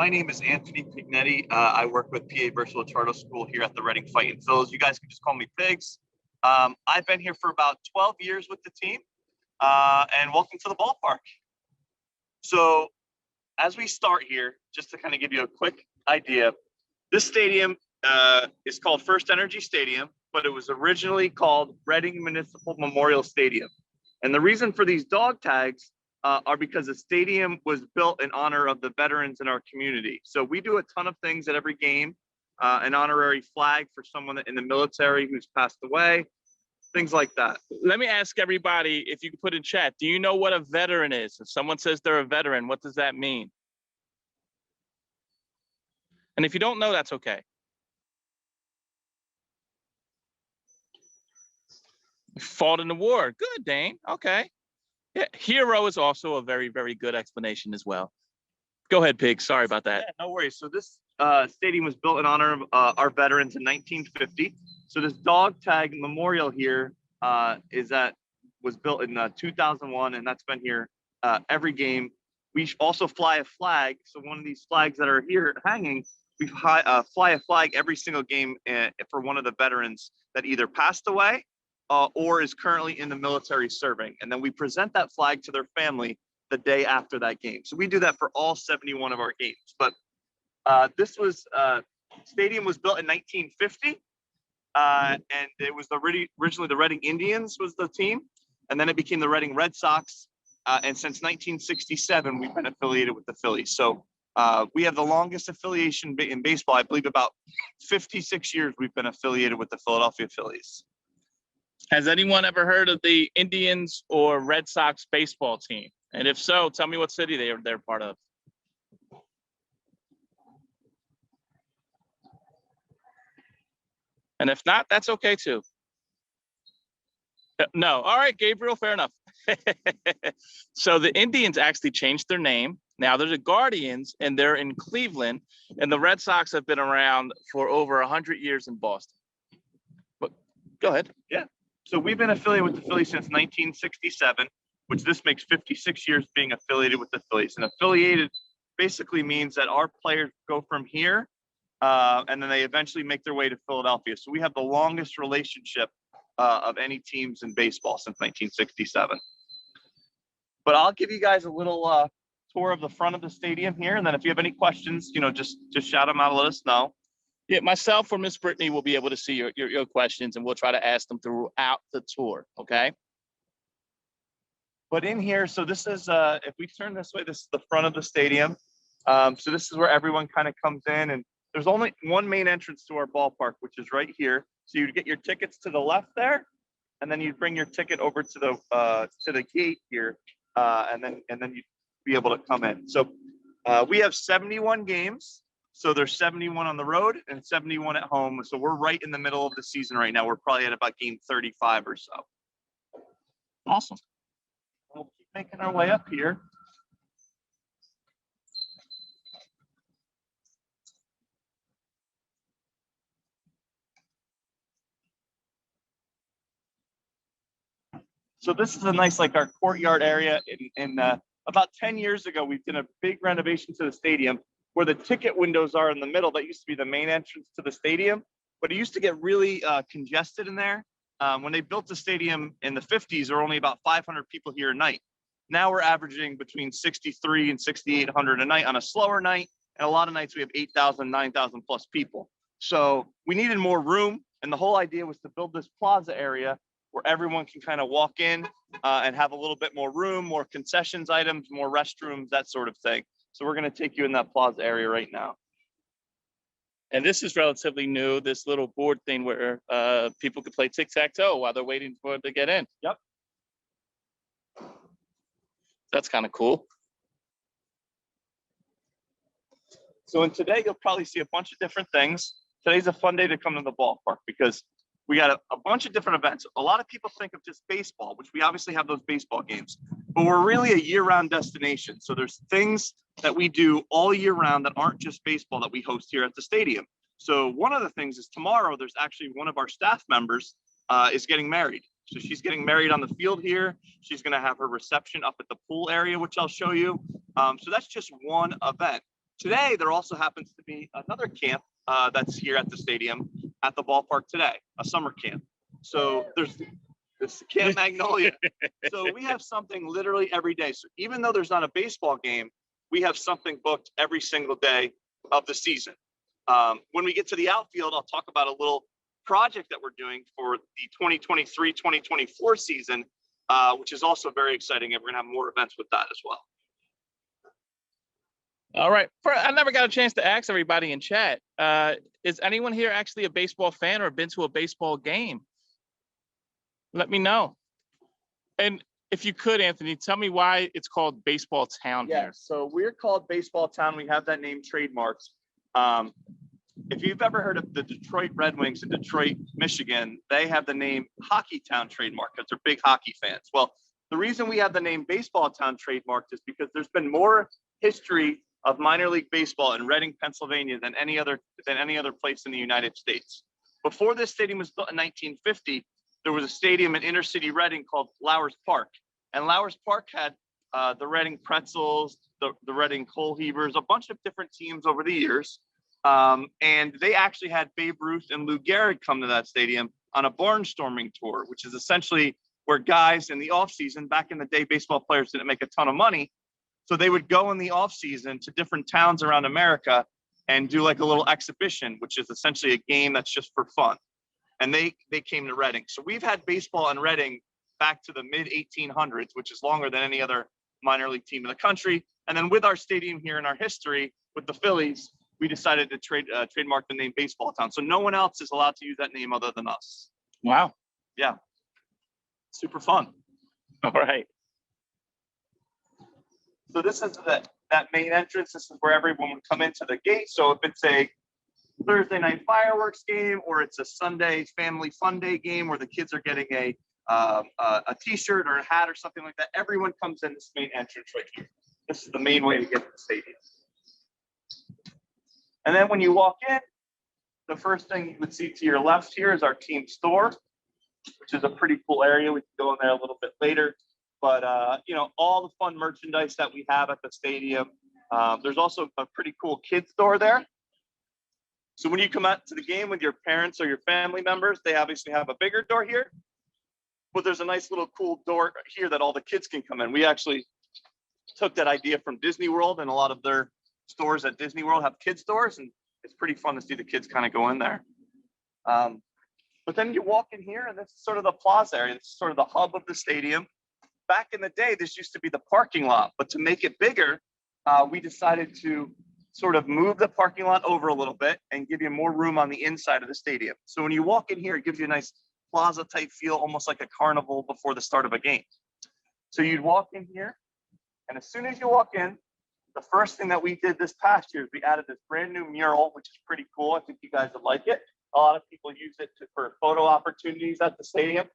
my name is Anthony Pignetti. I work with PA Virtual Charter School here at the Reading Fighting Phils. You guys can just call me Pigs. I've been here for about 12 years with the team, and welcome to the ballpark. So as we start here, just to kind of give you a quick idea, this stadium is called First Energy Stadium, but it was originally called Reading Municipal Memorial Stadium. And the reason for these dog tags are because the stadium was built in honor of the veterans in our community. So we do a ton of things at every game, an honorary flag for someone in the military who's passed away, things like that. Let me ask everybody, if you could put in chat, do you know what a veteran is? If someone says they're a veteran, what does that mean? And if you don't know, that's okay. Fought in the war. Good, Dane. Okay. Yeah, hero is also a very, very good explanation as well. Go ahead, Pig. Sorry about that. Yeah, no worries. So this stadium was built in honor of our veterans in 1950. So this dog tag memorial here was built in 2001, and that's been here every game. We also fly a flag. So one of these flags that are here hanging, we fly a flag every single game for one of the veterans that either passed away or is currently in the military serving. And then we present that flag to their family the day after that game. So we do that for all 71 of our games. But this stadium was built in 1950. And it was originally the Reading Indians was the team. And then it became the Reading Red Sox. And since 1967, we've been affiliated with the Phillies. So we have the longest affiliation in baseball. I believe about 56 years we've been affiliated with the Philadelphia Phillies. Has anyone ever heard of the Indians or Red Sox baseball team? And if so, tell me what city they're part of. And if not, that's okay too. No. All right, Gabriel, fair enough. So the Indians actually changed their name. Now they're the Guardians, and they're in Cleveland. And the Red Sox have been around for over 100 years in Boston. But go ahead. Yeah. So we've been affiliated with the Phillies since 1967, which this makes 56 years being affiliated with the Phillies. And affiliated basically means that our players go from here and then they eventually make their way to Philadelphia. So we have the longest relationship of any teams in baseball since 1967. But I'll give you guys a little tour of the front of the stadium here. And then if you have any questions, just shout them out and let us know. Yeah, myself or Miss Brittany will be able to see your questions, and we'll try to ask them throughout the tour, okay? But in here, so this is, if we turn this way, this is the front of the stadium. So this is where everyone kind of comes in, and there's only one main entrance to our ballpark, which is right here. So you'd get your tickets to the left there, and then you'd bring your ticket over to the gate here, and then you'd be able to come in. So we have 71 games. So there's 71 on the road and 71 at home. So we're right in the middle of the season right now. We're probably at about game 35 or so. Awesome. We'll keep making our way up here. So this is a nice, our courtyard area. In about 10 years ago, we did a big renovation to the stadium, where the ticket windows are in the middle. That used to be the main entrance to the stadium, but it used to get really congested in there. When they built the stadium in the 50s, there were only about 500 people here a night. Now we're averaging between 63 and 6,800 a night on a slower night. And a lot of nights we have 8,000, 9,000 plus people. So we needed more room. And the whole idea was to build this plaza area where everyone can kind of walk in and have a little bit more room, more concessions items, more restrooms, that sort of thing. So we're going to take you in that plaza area right now. And this is relatively new, this little board thing where people could play tic-tac-toe while they're waiting for it to get in. Yep. That's kind of cool. So in today, you'll probably see a bunch of different things. Today's a fun day to come to the ballpark because we got a bunch of different events. A lot of people think of just baseball, which we obviously have those baseball games, but we're really a year-round destination. So there's things that we do all year round that aren't just baseball that we host here at the stadium. So one of the things is tomorrow, there's actually one of our staff members is getting married. So she's getting married on the field here. She's going to have her reception up at the pool area, which I'll show you. So that's just one event. Today, there also happens to be another camp that's here at the stadium at the ballpark today, a summer camp. So there's this Camp Magnolia. So we have something literally every day. So even though there's not a baseball game, we have something booked every single day of the season. When we get to the outfield, I'll talk about a little project that we're doing for the 2023-2024 season, which is also very exciting. And we're going to have more events with that as well. All right. I never got a chance to ask everybody in chat. Is anyone here actually a baseball fan or been to a baseball game? Let me know. And if you could, Anthony, tell me why it's called Baseball Town here. So we're called Baseball Town. We have that name trademarked. If you've ever heard of the Detroit Red Wings in Detroit, Michigan, they have the name Hockey Town trademarked because they're big hockey fans. Well, the reason we have the name Baseball Town trademarked is because there's been more history of minor league baseball in Reading, Pennsylvania than any other place in the United States. Before this stadium was built in 1950, there was a stadium in inner city Reading called Lowers Park. And Lowers Park had the Reading Pretzels, the Reading Coal Heavers, a bunch of different teams over the years. And they actually had Babe Ruth and Lou Gehrig come to that stadium on a barnstorming tour, which is essentially where guys in the offseason, back in the day, baseball players didn't make a ton of money. So they would go in the offseason to different towns around America and do like a little exhibition, which is essentially a game that's just for fun. And they came to Reading. So we've had baseball in Reading back to the mid 1800s, which is longer than any other minor league team in the country. And then with our stadium here in our history with the Phillies, we decided to trademark the name Baseball Town. So no one else is allowed to use that name other than us. Wow. Yeah. Super fun. All right. So this is that main entrance. This is where everyone would come into the gate. So if it's a Thursday night fireworks game or it's a Sunday family fun day game where the kids are getting a t-shirt or a hat or something like that, everyone comes in this main entrance right here. This is the main way to get to the stadium. And then when you walk in, the first thing you would see to your left here is our team store, which is a pretty cool area. We can go in there a little bit later. But, all the fun merchandise that we have at the stadium. There's also a pretty cool kids store there. So when you come out to the game with your parents or your family members, they obviously have a bigger door here. But there's a nice little cool door here that all the kids can come in. We actually took that idea from Disney World, and a lot of their stores at Disney World have kids stores, and it's pretty fun to see the kids kind of go in there. But then you walk in here, and this is sort of the Plaza Area. This is sort of the hub of the stadium. Back in the day, this used to be the parking lot, but to make it bigger, we decided to sort of move the parking lot over a little bit and give you more room on the inside of the stadium. So when you walk in here, it gives you a nice plaza type feel, almost like a carnival before the start of a game. So you'd walk in here, and as soon as you walk in, the first thing that we did this past year is we added this brand new mural, which is pretty cool. I think you guys would like it. A lot of people use it for photo opportunities at the stadium.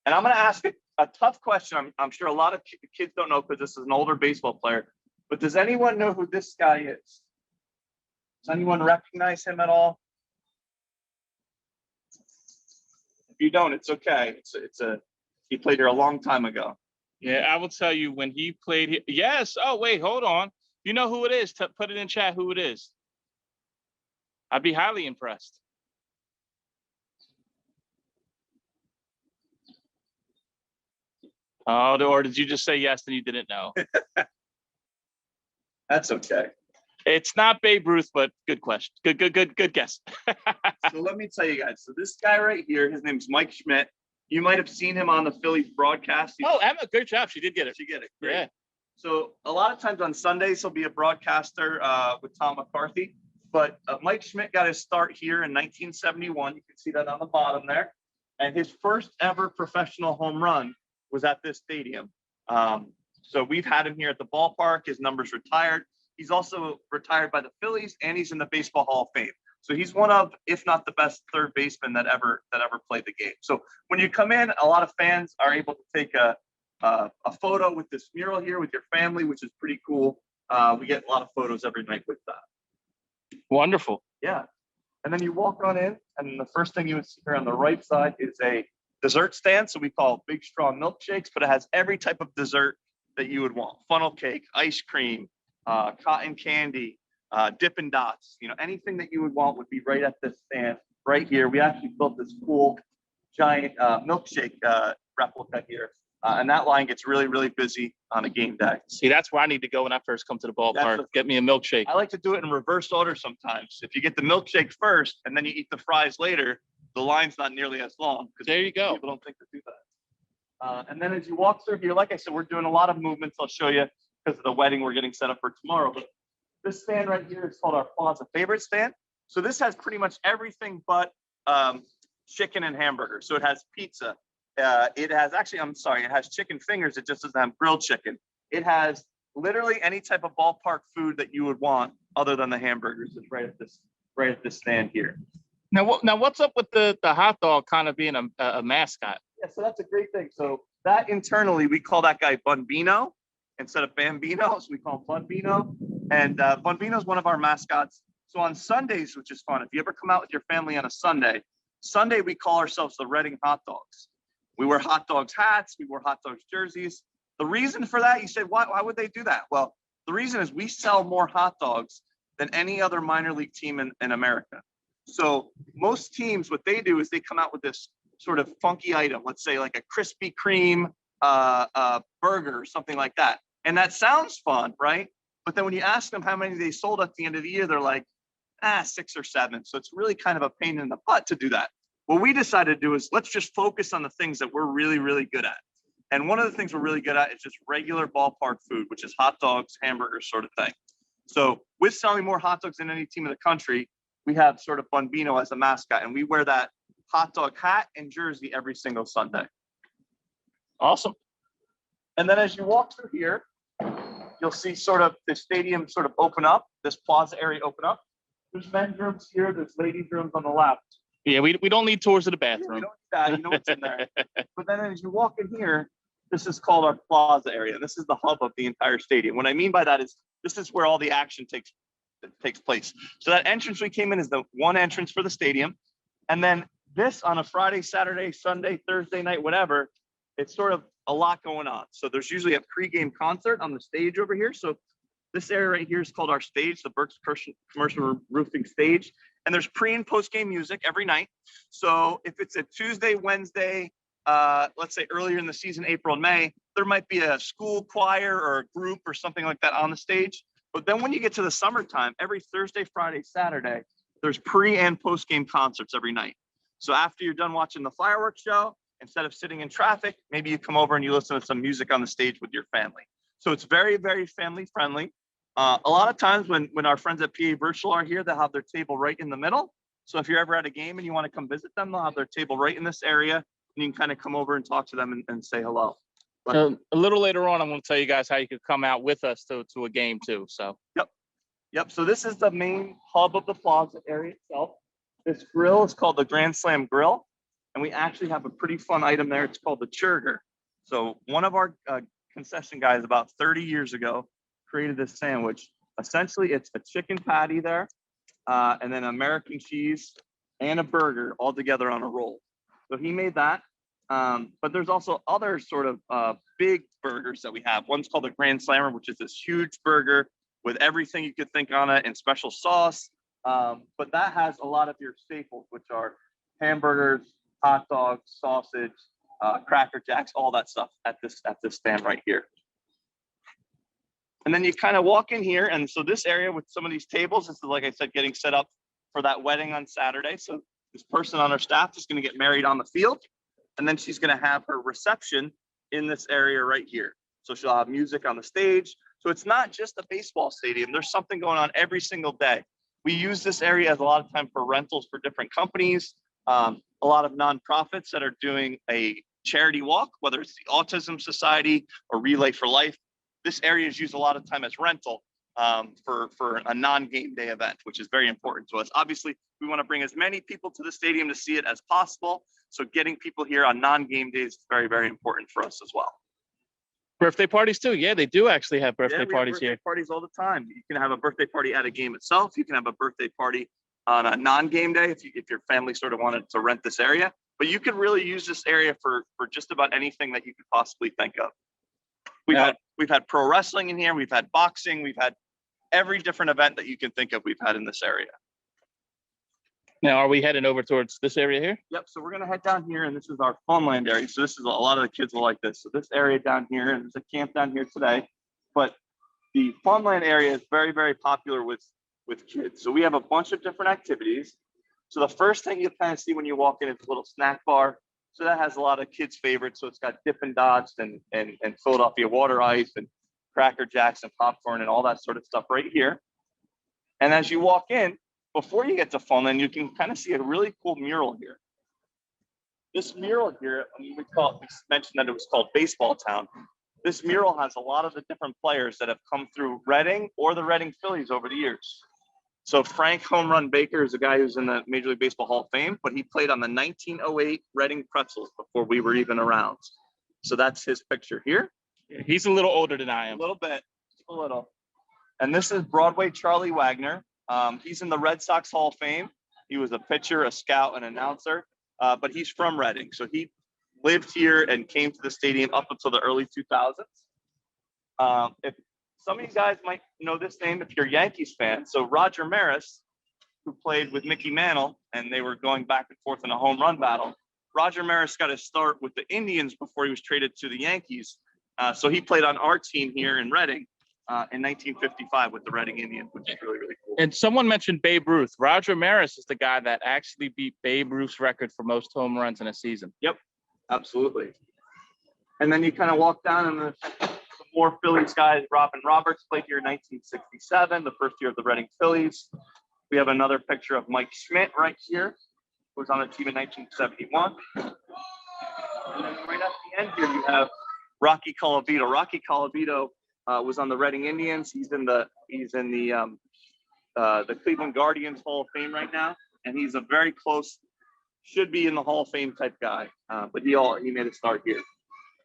And I'm going to ask a tough question. I'm sure a lot of kids don't know because this is an older baseball player. But does anyone know who this guy is? Does anyone recognize him at all? If you don't, it's okay. He played here a long time ago. Yeah, I will tell you when he played here. Yes. Oh, wait, hold on. You know who it is? Put it in chat who it is. I'd be highly impressed. Oh, or did you just say yes and you didn't know? That's okay. It's not Babe Ruth, but good question. Good guess. So let me tell you guys. So this guy right here, his name's Mike Schmidt. You might have seen him on the Phillies broadcast. Oh, Emma, good job. She did get it. She get it. Great. Yeah. So a lot of times on Sundays, he'll be a broadcaster with Tom McCarthy. But Mike Schmidt got his start here in 1971. You can see that on the bottom there. And his first ever professional home run was at this stadium. So we've had him here at the ballpark. His number's retired. He's also retired by the Phillies, and he's in the Baseball Hall of Fame. So he's one of, if not the best third baseman that ever played the game. So when you come in, a lot of fans are able to take a photo with this mural here with your family, which is pretty cool. We get a lot of photos every night with that. Wonderful. Yeah. And then you walk on in, and the first thing you would see here on the right side is a dessert stand. So we call it Big Straw Milkshakes, but it has every type of dessert that you would want. Funnel cake, ice cream, cotton candy, Dippin' Dots, anything that you would want would be right at this stand right here. We actually built this cool giant milkshake replica here. And that line gets really, really busy on a game day. See, that's where I need to go when I first come to the ballpark. Get me a milkshake. I like to do it in reverse order sometimes. If you get the milkshake first and then you eat the fries later, the line's not nearly as long. There you go. People don't think to do that. And then as you walk through here, like I said, we're doing a lot of movements. I'll show you because of the wedding we're getting set up for tomorrow. But this stand right here is called our Plaza Favorite stand. So this has pretty much everything but chicken and hamburgers. So it has pizza. It has it has chicken fingers. It just doesn't have grilled chicken. It has literally any type of ballpark food that you would want other than the hamburgers. It's right at this stand here. Now what's up with the hot dog kind of being a mascot? Yeah, so that's a great thing. So that internally, we call that guy Bunbino instead of Bambino. So we call him Bunbino. And Bunbino is one of our mascots. So on Sundays, which is fun, if you ever come out with your family on a Sunday, we call ourselves the Reading Hot Dogs. We wear hot dogs hats. We wear hot dogs jerseys. The reason for that, you said, why would they do that? Well, the reason is we sell more hot dogs than any other minor league team in America. So most teams, what they do is they come out with this sort of funky item, let's say like a Krispy Kreme burger or something like that. And that sounds fun, right? But then when you ask them how many they sold at the end of the year, they're like, 6 or 7. So it's really kind of a pain in the butt to do that. What we decided to do is let's just focus on the things that we're really, really good at. And one of the things we're really good at is just regular ballpark food, which is hot dogs, hamburgers, sort of thing. So with selling more hot dogs than any team in the country, we have sort of Bunbino as a mascot, and we wear that hot dog hat and jersey every single Sunday. Awesome. And then as you walk through here, you'll see sort of the stadium sort of open up, this plaza area open up. There's men's rooms here, there's ladies' rooms on the left. Yeah, we don't need tours of the bathroom. We don't need that. You know what's in there. But then as you walk in here, this is called our plaza area. This is the hub of the entire stadium. What I mean by that is this is where all the action takes place. So that entrance we came in is the one entrance for the stadium. And then this on a Friday, Saturday, Sunday, Thursday night, whatever, it's sort of a lot going on. So there's usually a pregame concert on the stage over here. So this area right here is called our stage, the Berkshire commercial roofing stage. And there's pre and post game music every night. So if it's a Tuesday, Wednesday, let's say earlier in the season, April and May, there might be a school choir or a group or something like that on the stage. But then when you get to the summertime, every Thursday, Friday, Saturday, there's pre and post game concerts every night. So after you're done watching the fireworks show, instead of sitting in traffic, maybe you come over and you listen to some music on the stage with your family. So it's very, very family friendly. A lot of times when our friends at PA Virtual are here, they'll have their table right in the middle. So if you're ever at a game and you want to come visit them, they'll have their table right in this area. And you can kind of come over and talk to them and say hello. But, a little later on, I'm going to tell you guys how you could come out with us to a game too. So Yep. So this is the main hub of the plaza area itself. This grill is called the Grand Slam Grill. And we actually have a pretty fun item there. It's called the Churger. So one of our concession guys about 30 years ago created this sandwich. Essentially, it's a chicken patty there, and then American cheese and a burger all together on a roll. So he made that. But there's also other sort of big burgers that we have. One's called the Grand Slammer, which is this huge burger with everything you could think on it and special sauce. But that has a lot of your staples, which are hamburgers, hot dogs, sausage, Cracker Jacks, all that stuff at this stand right here. And then you kind of walk in here. And so this area with some of these tables, this is, like I said, getting set up for that wedding on Saturday. So this person on our staff is going to get married on the field. And then she's going to have her reception in this area right here. So she'll have music on the stage. So it's not just a baseball stadium. There's something going on every single day. We use this area as a lot of time for rentals for different companies, a lot of nonprofits that are doing a charity walk, whether it's the Autism Society or Relay for Life. This area is used a lot of time as rental for a non-game day event, which is very important to us. Obviously, we want to bring as many people to the stadium to see it as possible. So getting people here on non-game days is very, very important for us as well. Birthday parties too. Yeah, they do actually have birthday parties here. Parties all the time. You can have a birthday party at a game itself. You can have a birthday party on a non-game day if your family sort of wanted to rent this area. But you can really use this area for just about anything that you could possibly think of. We've had pro wrestling in here. We've had boxing. We've had every different event that you can think of we've had in this area. Now, are we heading over towards this area here? Yep, so we're gonna head down here, and this is our Farmland area. So this is a lot of the kids will like this. So this area down here, and there's a camp down here today, but the Farmland area is very, very popular with kids. So we have a bunch of different activities. So the first thing you kind of see when you walk in is a little snack bar. So that has a lot of kids' favorites. So it's got Dippin' Dots and Philadelphia water ice and Cracker Jacks and popcorn and all that sort of stuff right here. And as you walk in, before you get to Fonza, you can kind of see a really cool mural here. This mural here, we mentioned that it was called Baseball Town. This mural has a lot of the different players that have come through Reading or the Reading Phillies over the years. So Frank Homerun Baker is a guy who's in the Major League Baseball Hall of Fame, but he played on the 1908 Reading Pretzels before we were even around. So that's his picture here. He's a little older than I am. A little bit, just a little. And this is Broadway Charlie Wagner. He's in the Red Sox Hall of Fame. He was a pitcher, a scout, an announcer, but he's from Reading. So he lived here and came to the stadium up until the early 2000s. If some of you guys might know this name if you're a Yankees fan. So Roger Maris, who played with Mickey Mantle, and they were going back and forth in a home run battle. Roger Maris got his start with the Indians before he was traded to the Yankees. So he played on our team here in Reading in 1955 with the Reading Indians, which is really, really cool. And someone mentioned Babe Ruth. Roger Maris is the guy that actually beat Babe Ruth's record for most home runs in a season. Yep, absolutely. And then you kind of walk down and some more Phillies guys. Robin Roberts played here in 1967, the first year of the Reading Phillies. We have another picture of Mike Schmidt right here, who was on the team in 1971. And then right at the end here, you have Rocky Colavito. Rocky Colavito was on the Reading Indians. He's in the Cleveland Guardians Hall of Fame right now, and he's a very close, should be in the Hall of Fame type guy. But he made a start here.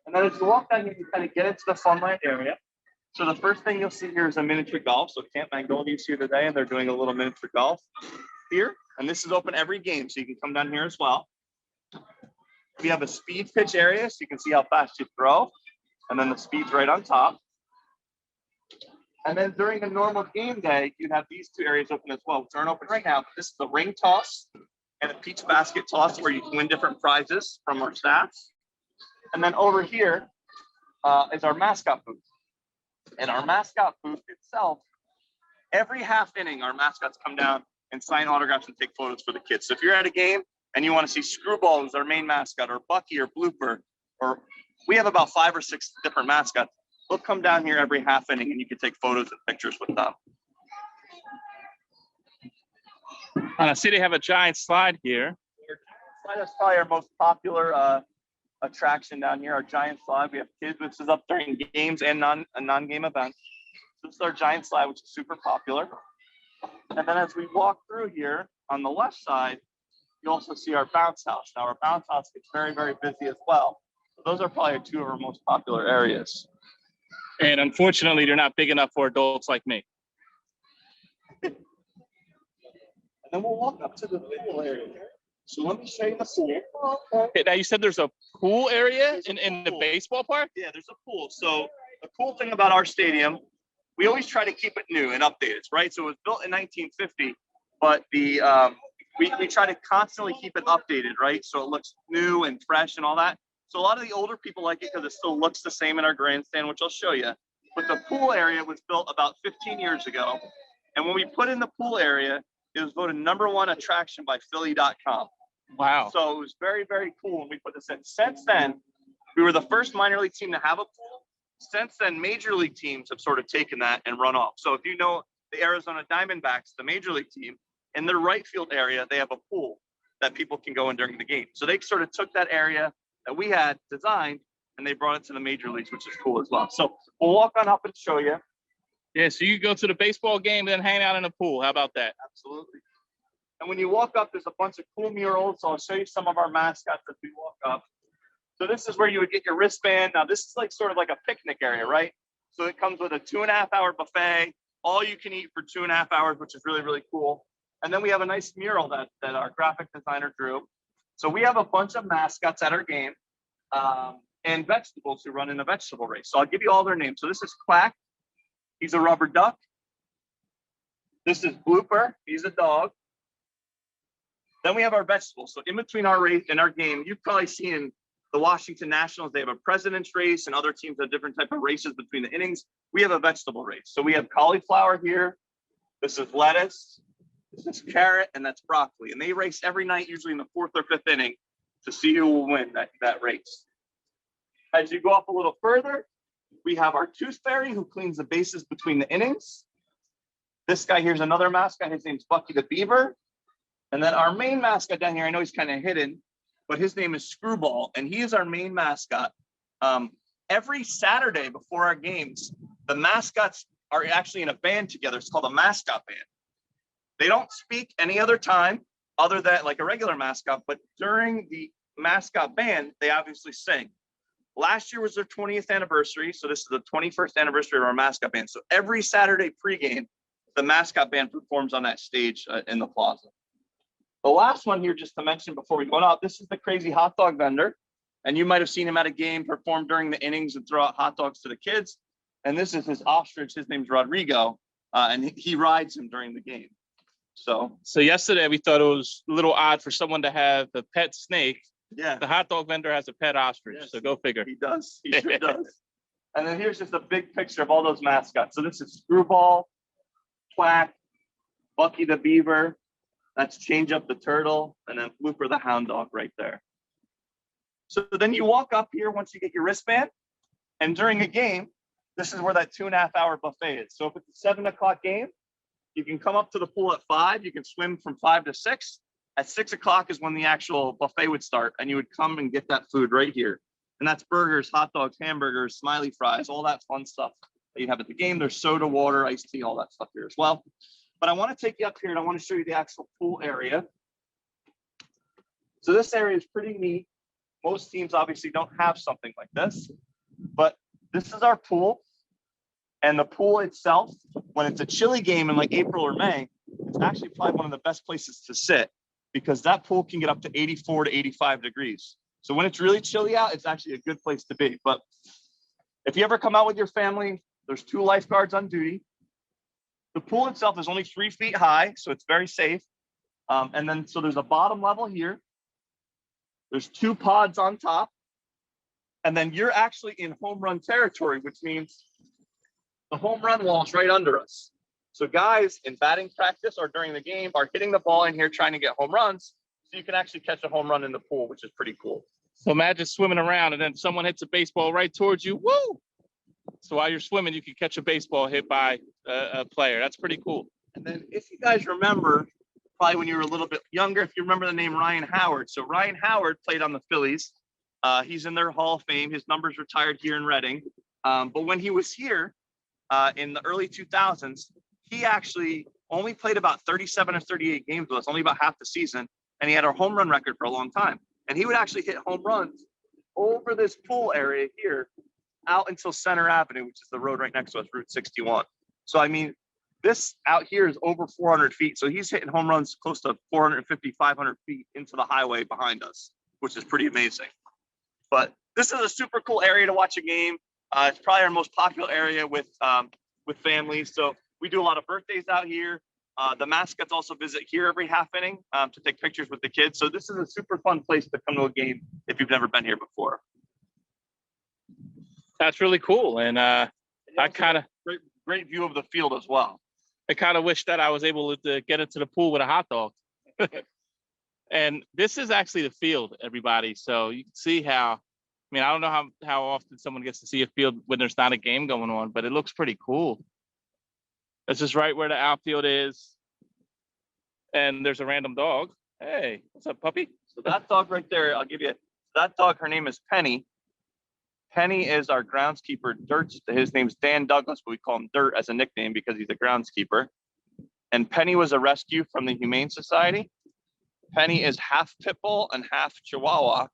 And then as you walk down here, you kind of get into the Farmland area. So the first thing you'll see here is a miniature golf. So Camp Magnolia is here today, and they're doing a little miniature golf here. And this is open every game, so you can come down here as well. We have a speed pitch area, so you can see how fast you throw. And then the speed's right on top. And then during a normal game day, you have these two areas open as well, which aren't open right now. But this is the ring toss and a peach basket toss where you can win different prizes from our staff. And then over here is our mascot booth. And our mascot booth itself, every half inning, our mascots come down and sign autographs and take photos for the kids. So if you're at a game and you want to see Screwball, who's our main mascot, or Bucky or Blooper, or we have about 5 or 6 different mascots. They'll come down here every half inning and you can take photos and pictures with them. I see they have a giant slide here. That's probably our most popular attraction down here, our giant slide. We have kids, which is up during games and non-game events. This is our giant slide, which is super popular. And then as we walk through here on the left side, you also see our bounce house. Now our bounce house gets very, very busy as well. So those are probably 2 of our most popular areas. And unfortunately, they're not big enough for adults like me. And then we'll walk up to the pool area. So let me show you the pool. Okay, now you said there's a pool area in the baseball park? Yeah, there's a pool. So the cool thing about our stadium, we always try to keep it new and updated, right? So it was built in 1950, but we try to constantly keep it updated, right? So it looks new and fresh and all that. So a lot of the older people like it because it still looks the same in our grandstand, which I'll show you. But the pool area was built about 15 years ago. And when we put in the pool area, it was voted #1 attraction by Philly.com. Wow. So it was very, very cool when we put this in. Since then, we were the first minor league team to have a pool. Since then, major league teams have sort of taken that and run off. So if you know the Arizona Diamondbacks, the major league team, in their right field area, they have a pool that people can go in during the game. So they sort of took that area that we had designed and they brought it to the major leagues, which is cool as well. So we'll walk on up and show you. Yeah, so you go to the baseball game, then hang out in the pool. How about that? Absolutely. And when you walk up, there's a bunch of cool murals. So I'll show you some of our mascots as we walk up. So this is where you would get your wristband. Now this is like sort of like a picnic area, right? So it comes with a 2.5-hour buffet, all you can eat for 2.5 hours, which is really, really cool. And then we have a nice mural that our graphic designer drew. So we have a bunch of mascots at our game and vegetables who run in a vegetable race. So I'll give you all their names. So this is Quack. He's a rubber duck. This is Blooper. He's a dog. Then we have our vegetables. So in between our race and our game, you've probably seen in the Washington Nationals, they have a president's race, and other teams have different type of races between the innings. We have a vegetable race. So we have cauliflower here. This is lettuce. This is carrot, and that's broccoli. And they race every night, usually in the 4th or 5th inning, to see who will win that race. As you go up a little further, we have our tooth fairy who cleans the bases between the innings. This guy here's another mascot. His name's Bucky the Beaver. And then our main mascot down here, I know he's kind of hidden, but his name is Screwball, and he is our main mascot. Every Saturday before our games, the mascots are actually in a band together. It's called a mascot band. They don't speak any other time other than like a regular mascot, but during the mascot band, they obviously sing. Last year was their 20th anniversary, so this is the 21st anniversary of our mascot band. So every Saturday pregame, the mascot band performs on that stage in the plaza. The last one here, just to mention before we go out, this is the crazy hot dog vendor. And you might have seen him at a game perform during the innings and throw out hot dogs to the kids. And this is his ostrich. His name's Rodrigo, and he rides him during the game. So yesterday we thought it was a little odd for someone to have a pet snake. Yeah, the hot dog vendor has a pet ostrich. Yes. So go figure. He does. He sure does. And then here's just a big picture of all those mascots. So this is Screwball, Quack, Bucky the Beaver. That's Change Up the Turtle, and then Blooper the Hound Dog right there. So then you walk up here once you get your wristband, and during a game, this is where that 2.5 hour buffet is. So if it's a 7 o'clock game, you can come up to the pool at 5. You can swim from 5 to 6. At 6 o'clock is when the actual buffet would start, and you would come and get that food right here. And that's burgers, hot dogs, hamburgers, smiley fries, all that fun stuff that you have at the game. There's soda, water, iced tea, all that stuff here as well. But I want to take you up here and I want to show you the actual pool area. So this area is pretty neat. Most teams obviously don't have something like this, but this is our pool. And the pool itself, when it's a chilly game in like April or May, it's actually probably one of the best places to sit because that pool can get up to 84 to 85 degrees. So when it's really chilly out, it's actually a good place to be. But if you ever come out with your family, there's 2 lifeguards on duty. The pool itself is only 3 feet high, so it's very safe. And then, so there's a bottom level here. There's 2 pods on top. And then you're actually in home run territory, which means the home run wall is right under us. So guys in batting practice or during the game are hitting the ball in here trying to get home runs. So you can actually catch a home run in the pool, which is pretty cool. So imagine swimming around and then someone hits a baseball right towards you. Woo! So while you're swimming, you can catch a baseball hit by a player. That's pretty cool. And then if you guys remember, probably when you were a little bit younger, if you remember the name Ryan Howard. So Ryan Howard played on the Phillies. He's in their Hall of Fame. His number's retired here in Reading. But when he was here in the early 2000s, he actually only played about 37 or 38 games with us, only about half the season. And he had a home run record for a long time. And he would actually hit home runs over this pool area here out until Center Avenue, which is the road right next to us, Route 61. So, I mean, this out here is over 400 feet. So he's hitting home runs close to 450, 500 feet into the highway behind us, which is pretty amazing. But this is a super cool area to watch a game. It's probably our most popular area with families. So we do a lot of birthdays out here. The mascots also visit here every half inning to take pictures with the kids. So this is a super fun place to come to a game if you've never been here before. That's really cool. And I kind of great view of the field as well. I kind of wish that I was able to get into the pool with a hot dog. And this is actually the field, everybody. So you can see how, I mean, I don't know how often someone gets to see a field when there's not a game going on, but it looks pretty cool. This is right where the outfield is. And there's a random dog. Hey, what's up, puppy? So that dog right there, I'll give you, that dog, her name is Penny. Penny is our groundskeeper. His name's Dan Douglas, but we call him Dirt as a nickname because he's a groundskeeper. And Penny was a rescue from the Humane Society. Penny is half pit bull and half Chihuahua,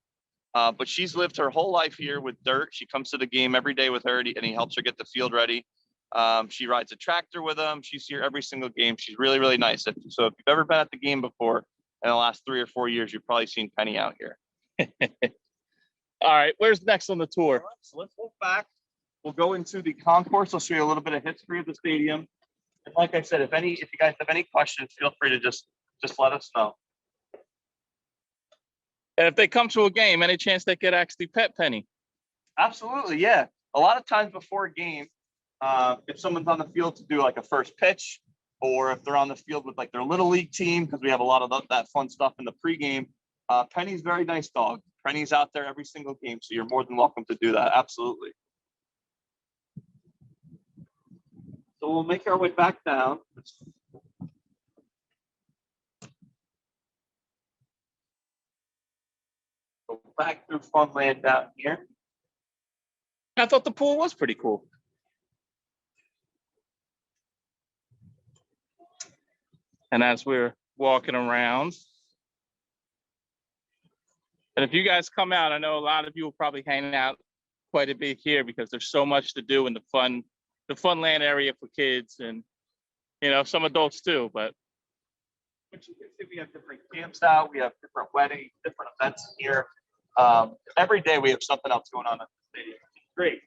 but she's lived her whole life here with Dirt. She comes to the game every day with her, and he helps her get the field ready. She rides a tractor with him. She's here every single game. She's really, really nice. So if you've ever been at the game before in the last 3 or 4 years, you've probably seen Penny out here. All right, where's next on the tour? So let's look back. We'll go into the concourse. I'll show you a little bit of history of the stadium. like I said, if you guys have any questions, feel free to just let us know. And if they come to a game, any chance they could actually pet Penny? Absolutely, yeah. A lot of times before a game, if someone's on the field to do like a first pitch, or if they're on the field with like their little league team, because we have a lot of that fun stuff in the pregame. Penny's a very nice dog. Penny's out there every single game, so you're more than welcome to do that. Absolutely. So we'll make our way back down. Go back through Farmland down here. I thought the pool was pretty cool. And as we're walking around, and if you guys come out, I know a lot of you will probably hang out quite a bit here because there's so much to do in the Funland area for kids and, you know, some adults too, but. Which you can see, we have different camps out, we have different weddings, different events here. Every day we have something else going on at the stadium. Great.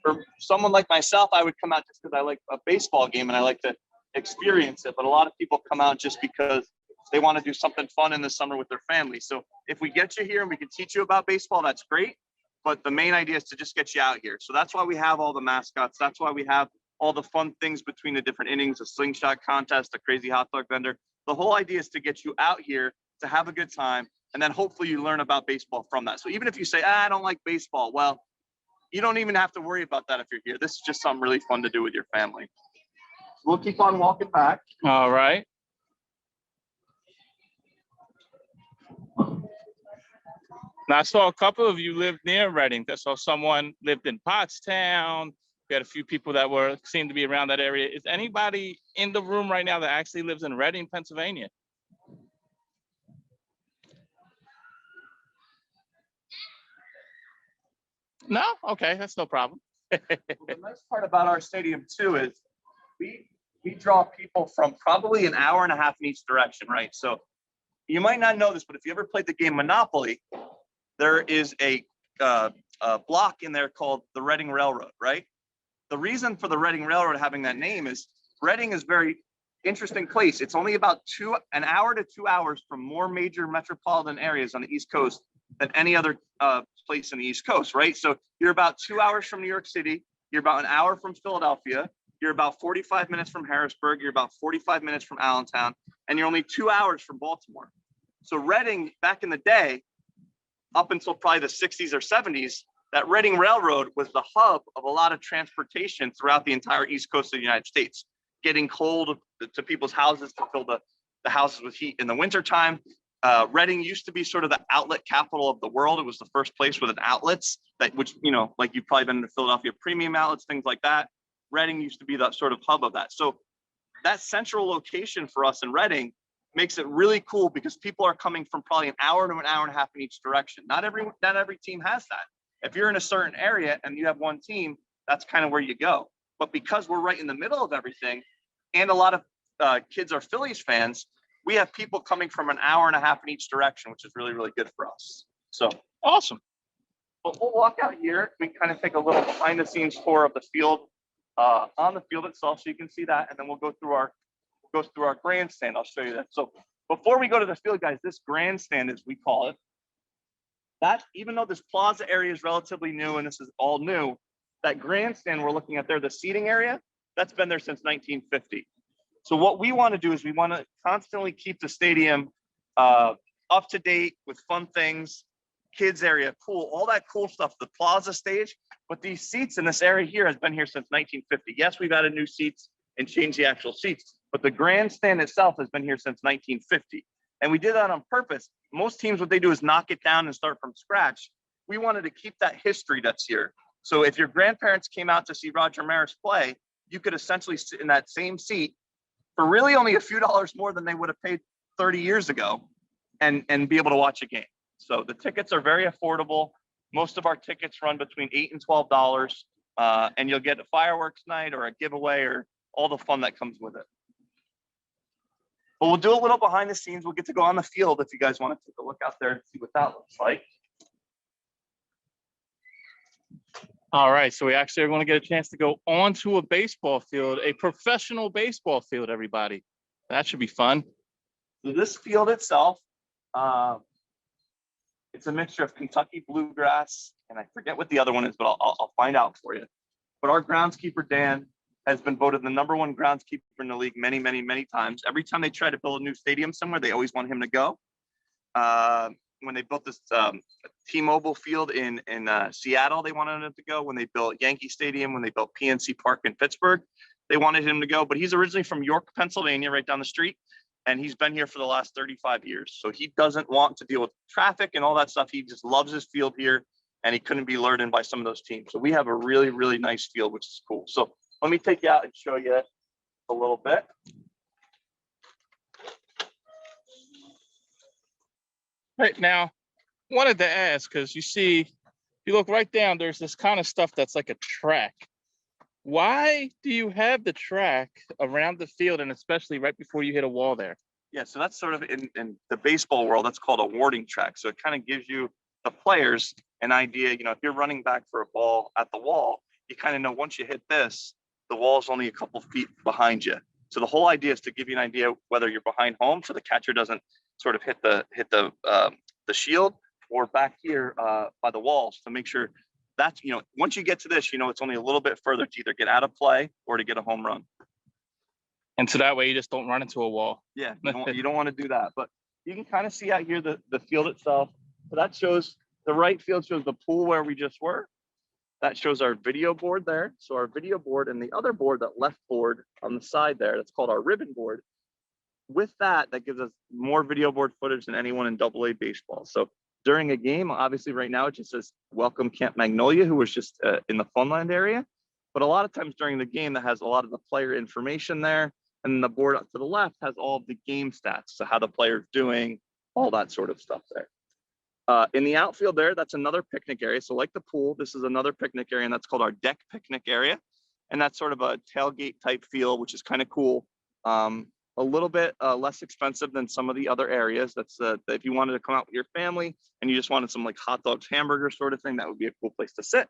For someone like myself, I would come out just because I like a baseball game and I like to experience it. But a lot of people come out just because they want to do something fun in the summer with their family. So if we get you here and we can teach you about baseball, that's great. But the main idea is to just get you out here. So that's why we have all the mascots. That's why we have all the fun things between the different innings, a slingshot contest, a crazy hot dog vendor. The whole idea is to get you out here to have a good time. And then hopefully you learn about baseball from that. So even if you say, I don't like baseball, well, you don't even have to worry about that if you're here. This is just something really fun to do with your family. We'll keep on walking back. All right. Now, I saw a couple of you lived near Reading. I saw someone lived in Pottstown. We had a few people that seemed to be around that area. Is anybody in the room right now that actually lives in Reading, Pennsylvania? No? Okay, that's no problem. Well, the nice part about our stadium too is we draw people from probably an hour and a half in each direction, right? So you might not know this, but if you ever played the game Monopoly, there is a block in there called the Reading Railroad, right? The reason for the Reading Railroad having that name is Reading is a very interesting place. It's only about an hour to 2 hours from more major metropolitan areas on the East Coast than any other place in the East Coast, right? So you're about 2 hours from New York City. You're about an hour from Philadelphia. You're about 45 minutes from Harrisburg. You're about 45 minutes from Allentown. And you're only 2 hours from Baltimore. So Reading, back in the day, up until probably the 60s or 70s, that Reading Railroad was the hub of a lot of transportation throughout the entire East Coast of the United States, getting coal to people's houses to fill the houses with heat in the wintertime. Reading used to be sort of the outlet capital of the world. It was the first place with an outlets which, you know, like you've probably been to Philadelphia, premium outlets, things like that. Reading used to be the sort of hub of that. So that central location for us in Reading makes it really cool because people are coming from probably an hour to an hour and a half in each direction. Not every team has that. If you're in a certain area and you have one team, that's kind of where you go. But because we're right in the middle of everything, and a lot of kids are Phillies fans, we have people coming from an hour and a half in each direction, which is really, really good for us. So Awesome. but we'll walk out here. We kind of take a little behind the scenes tour of the field, on the field itself, so you can see that, and then we'll go through our grandstand. I'll show you that. So before we go to the field, guys, this grandstand, as we call it, that even though this plaza area is relatively new and this is all new, that grandstand we're looking at there, the seating area, that's been there since 1950. So what we want to do is we want to constantly keep the stadium up to date with fun things, kids area, pool, all that cool stuff, the plaza stage. But these seats in this area here has been here since 1950. Yes, we've added new seats and changed the actual seats, but the grandstand itself has been here since 1950. And we did that on purpose. Most teams, what they do is knock it down and start from scratch. We wanted to keep that history that's here. So if your grandparents came out to see Roger Maris play, you could essentially sit in that same seat for really only a few dollars more than they would have paid 30 years ago and be able to watch a game. So the tickets are very affordable. Most of our tickets run between $8 and $12, and you'll get a fireworks night or a giveaway or all the fun that comes with it. But we'll do a little behind the scenes. We'll get to go on the field if you guys want to take a look out there and see what that looks like. All right, so we actually are going to get a chance to go onto a baseball field, a professional baseball field, everybody. That should be fun. So this field itself, it's a mixture of Kentucky bluegrass, and I forget what the other one is, but I'll find out for you. But our groundskeeper, Dan, has been voted the #1 groundskeeper in the league many, many, many times. Every time they try to build a new stadium somewhere, they always want him to go. When they built this T-Mobile field in Seattle, they wanted him to go. When they built Yankee Stadium, when they built PNC Park in Pittsburgh, they wanted him to go. But he's originally from York, Pennsylvania, right down the street. And he's been here for the last 35 years. So he doesn't want to deal with traffic and all that stuff. He just loves his field here, and he couldn't be lured in by some of those teams. So we have a really, really nice field, which is cool. So let me take you out and show you a little bit. Right now, wanted to ask, because you see, if you look right down, there's this kind of stuff that's like a track. Why do you have the track around the field, and especially right before you hit a wall there? Yeah, so that's sort of in the baseball world, that's called a warning track. So it kind of gives you, the players, an idea, if you're running back for a ball at the wall, you kind of know once you hit this, the wall's only a couple feet behind you. So the whole idea is to give you an idea whether you're behind home, so the catcher doesn't sort of hit the shield, or back here by the walls, to make sure that's, once you get to this, it's only a little bit further to either get out of play or to get a home run. And so that way you just don't run into a wall. Yeah, you don't want to do that. But you can kind of see out here the field itself. So that shows, the right field shows the pool where we just were. That shows our video board there. So our video board, and the other board, that left board on the side there, that's called our ribbon board. With that gives us more video board footage than anyone in AA baseball. So during a game, obviously right now it just says welcome Camp Magnolia, who was just in the Farmland area. But a lot of times during the game, that has a lot of the player information there. And the board up to the left has all of the game stats. So how the player's doing, all that sort of stuff there. In the outfield there, that's another picnic area. So like the pool, this is another picnic area, and that's called our deck picnic area. And that's sort of a tailgate type feel, which is kind of cool. A little bit less expensive than some of the other areas. That's if you wanted to come out with your family and you just wanted some like hot dogs, hamburger sort of thing, that would be a cool place to sit.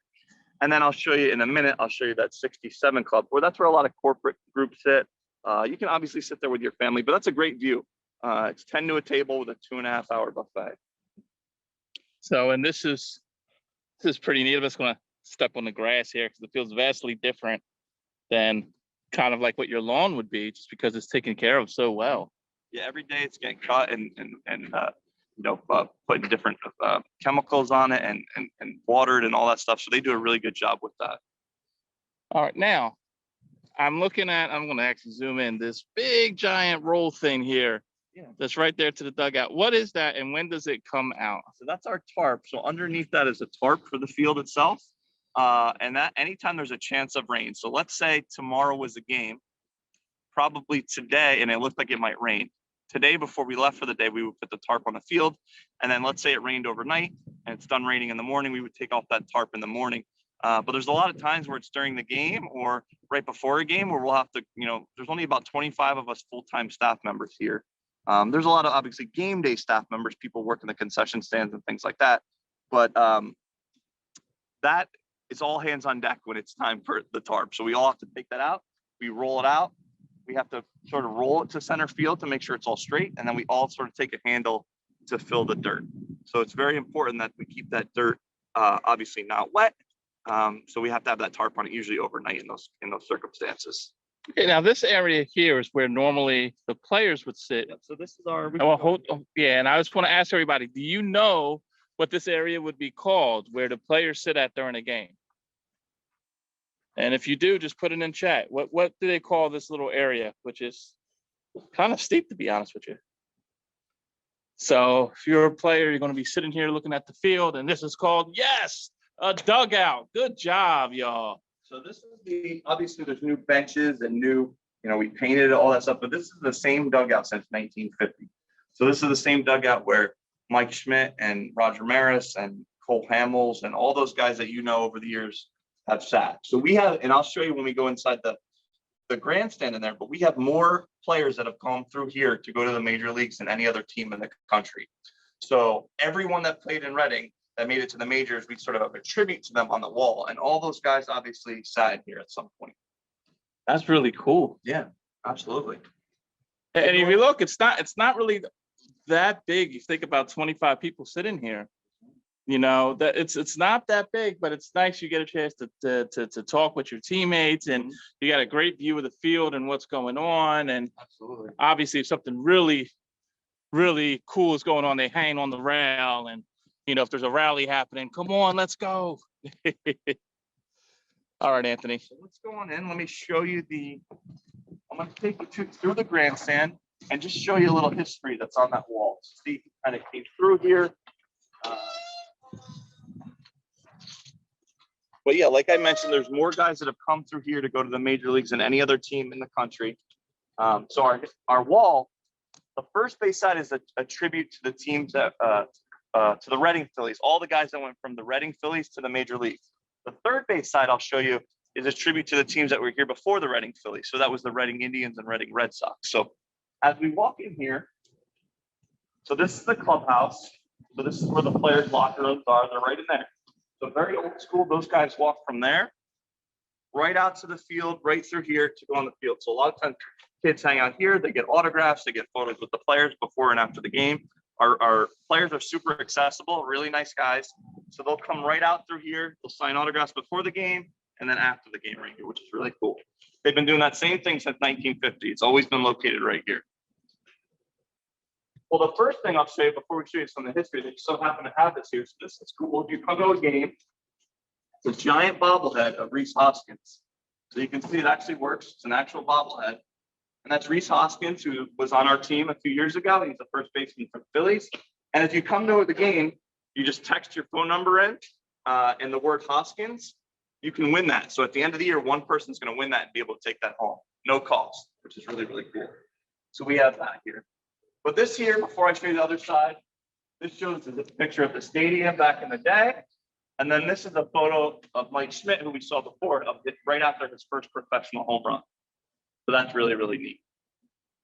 And then I'll show you in a minute, I'll show you that 67 Club, where that's where a lot of corporate groups sit. You can obviously sit there with your family, but that's a great view. It's 10 to a table with a 2.5-hour buffet. So, and this is pretty neat. I'm just going to step on the grass here because it feels vastly different than kind of like what your lawn would be, just because it's taken care of so well. Yeah, every day it's getting cut and putting different chemicals on it and watered and all that stuff. So they do a really good job with that. All right, now I'm going to actually zoom in, this big giant roll thing here. Yeah, that's right there to the dugout. What is that, and when does it come out? So that's our tarp. So underneath that is a tarp for the field itself. And that anytime there's a chance of rain. So let's say tomorrow was a game, probably today, and it looked like it might rain. Today, before we left for the day, we would put the tarp on the field. And then let's say it rained overnight and it's done raining in the morning, we would take off that tarp in the morning. But there's a lot of times where it's during the game or right before a game where we'll have to, there's only about 25 of us full-time staff members here. There's a lot of obviously game day staff members, people work in the concession stands and things like that. But that is all hands on deck when it's time for the tarp. So we all have to take that out. We roll it out. We have to sort of roll it to center field to make sure it's all straight. And then we all sort of take a handle to fill the dirt. So it's very important that we keep that dirt obviously not wet. So we have to have that tarp on it usually overnight in those circumstances. Okay, now this area here is where normally the players would sit. Yeah, so this is our. And I just want to ask everybody: do you know what this area would be called, where the players sit at during a game? And if you do, just put it in chat. What do they call this little area, which is kind of steep, to be honest with you? So if you're a player, you're going to be sitting here looking at the field, and this is called, yes, a dugout. Good job, y'all. So this is obviously there's new benches and new, we painted all that stuff, but this is the same dugout since 1950. So this is the same dugout where Mike Schmidt and Roger Maris and Cole Hamels and all those guys that over the years have sat. So we have, and I'll show you when we go inside the grandstand in there, but we have more players that have come through here to go to the major leagues than any other team in the country. So everyone that played in Reading that made it to the majors, we sort of have a tribute to them on the wall. And all those guys obviously sat here at some point. That's really cool. Yeah, absolutely. And if you look, it's not really that big. You think about 25 people sitting here. You know, that it's not that big, but it's nice. You get a chance to talk with your teammates, and you got a great view of the field and what's going on. And Absolutely. obviously, if something really, really cool is going on, they hang on the rail. And you know, if there's a rally happening, come on, let's go. All right, Anthony. So let's go on in. Let me show you I'm going to take you through the grandstand and just show you a little history that's on that wall. Steve kind of came through here. But yeah, like I mentioned, there's more guys that have come through here to go to the major leagues than any other team in the country. So our wall, the first base side is a tribute to the teams that to the Reading Phillies, all the guys that went from the Reading Phillies to the major leagues. The third base side I'll show you is a tribute to the teams that were here before the Reading Phillies. So that was the Reading Indians and Reading Red Sox. So as we walk in here, so this is the clubhouse. So this is where the players' locker rooms are. They're right in there. So very old school. Those guys walk from there right out to the field, right through here to go on the field. So a lot of times kids hang out here. They get autographs. They get photos with the players before and after the game. Our players are super accessible, really nice guys. So they'll come right out through here. They'll sign autographs before the game and then after the game right here, which is really cool. They've been doing that same thing since 1950. It's always been located right here. Well, the first thing I'll show you before we show you some of the history, they just so happen to have this here. So this is cool. If you come to a game, it's a giant bobblehead of Rhys Hoskins. So you can see it actually works. It's an actual bobblehead. And that's Rhys Hoskins, who was on our team a few years ago. He's the first baseman for the Phillies. And if you come to the game, you just text your phone number in and the word Hoskins, you can win that. So at the end of the year, one person's going to win that and be able to take that home. No cost, which is really, really cool. So we have that here. But this here, before I show you the other side, this shows a picture of the stadium back in the day. And then this is a photo of Mike Schmidt, who we saw before, of it right after his first professional home run. So that's really, really neat.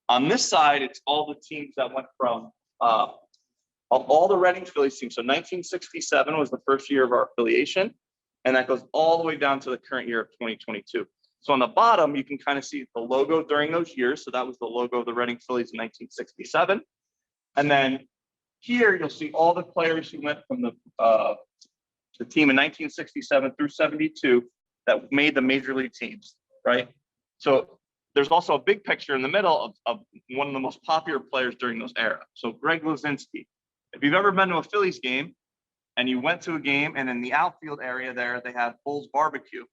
On this side, it's all the teams that went from all the Reading Phillies teams. So 1967 was the first year of our affiliation, and that goes all the way down to the current year of 2022. So on the bottom, you can kind of see the logo during those years. So that was the logo of the Reading Phillies in 1967. And then here, you'll see all the players who went from the team in 1967 through 72 that made the major league teams, right? So there's also a big picture in the middle of one of the most popular players during those era. So Greg Lozinski. If you've ever been to a Phillies game and you went to a game and in the outfield area there, they have Bull's Barbecue.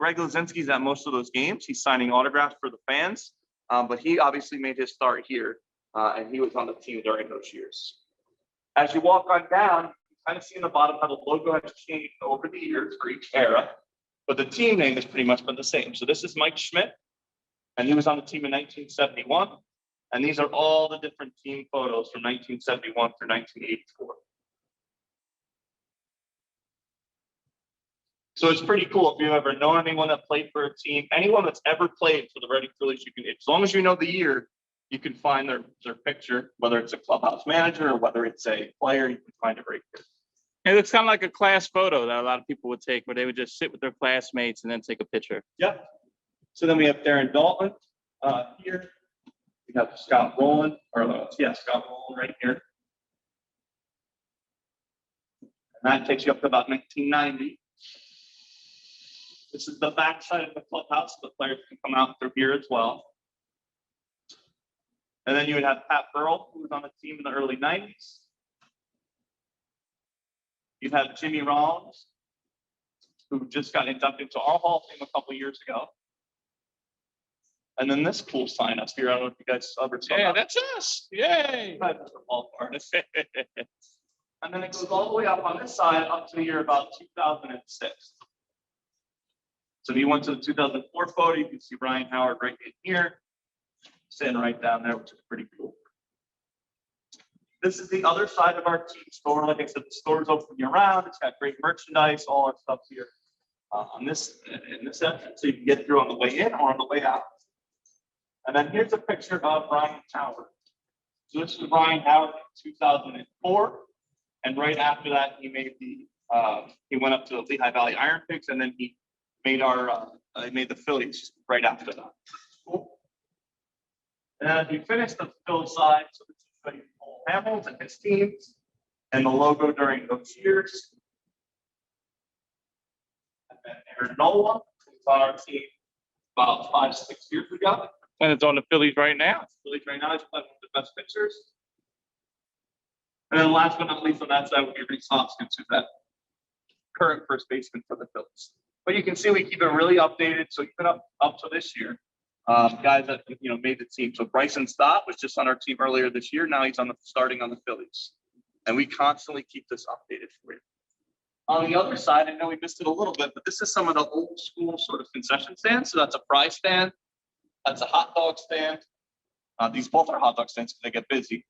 Greg Lozinski's at most of those games. He's signing autographs for the fans, but he obviously made his start here, and he was on the team during those years. As you walk on down, you kind of see in the bottom how the logo has changed over the years for each era, but the team name has pretty much been the same. So this is Mike Schmidt, and he was on the team in 1971, and these are all the different team photos from 1971 through 1984. So it's pretty cool. If you've ever known anyone that played for a team, anyone that's ever played for the Reading Phillies, you can, as long as you know the year, you can find their picture, whether it's a clubhouse manager or whether it's a player, you can find it right here. And it's kind of like a class photo that a lot of people would take, where they would just sit with their classmates and then take a picture. Yep. So then we have Darren Dalton here. We have Scott Rowland, Scott Rowland right here. And that takes you up to about 1990. This is the back side of the clubhouse. The players can come out through here as well. And then you would have Pat Burrell, who was on the team in the early 90s. You'd have Jimmy Rollins, who just got inducted into our Hall of Fame a couple years ago. And then this cool sign up here. I don't know if you guys ever saw that. Yeah, that's us. Yay. And then it goes all the way up on this side up to the year about 2006. So if you went to the 2004 photo, you can see Ryan Howard right in here, sitting right down there, which is pretty cool. This is the other side of our team store. Like I said, the store's open year round. It's got great merchandise, all our stuff here in this entrance, so you can get through on the way in or on the way out. And then here's a picture of Ryan Howard. So this is Ryan Howard in 2004. And right after that, he made he went up to the Lehigh Valley Iron Pigs, and then he made he made the Phillies right after that. Cool. And then we finished the Phillies side, so this is showing Paul Hamilton and his teams and the logo during those years. And then Aaron Nola was on our team about 5-6 years ago. And it's on the Phillies right now. Phillies right now is playing one of the best pitchers. And then last but not least on that side would be Reese Hoskins, who's that current first baseman for the Phillies. But you can see we keep it really updated. So even up to this year, guys that made the team. So Bryson Stott was just on our team earlier this year. Now he's starting on the Phillies, and we constantly keep this updated for you. On the other side, I know we missed it a little bit, but this is some of the old school sort of concession stands. So that's a fry stand, that's a hot dog stand. These both are hot dog stands because they get busy,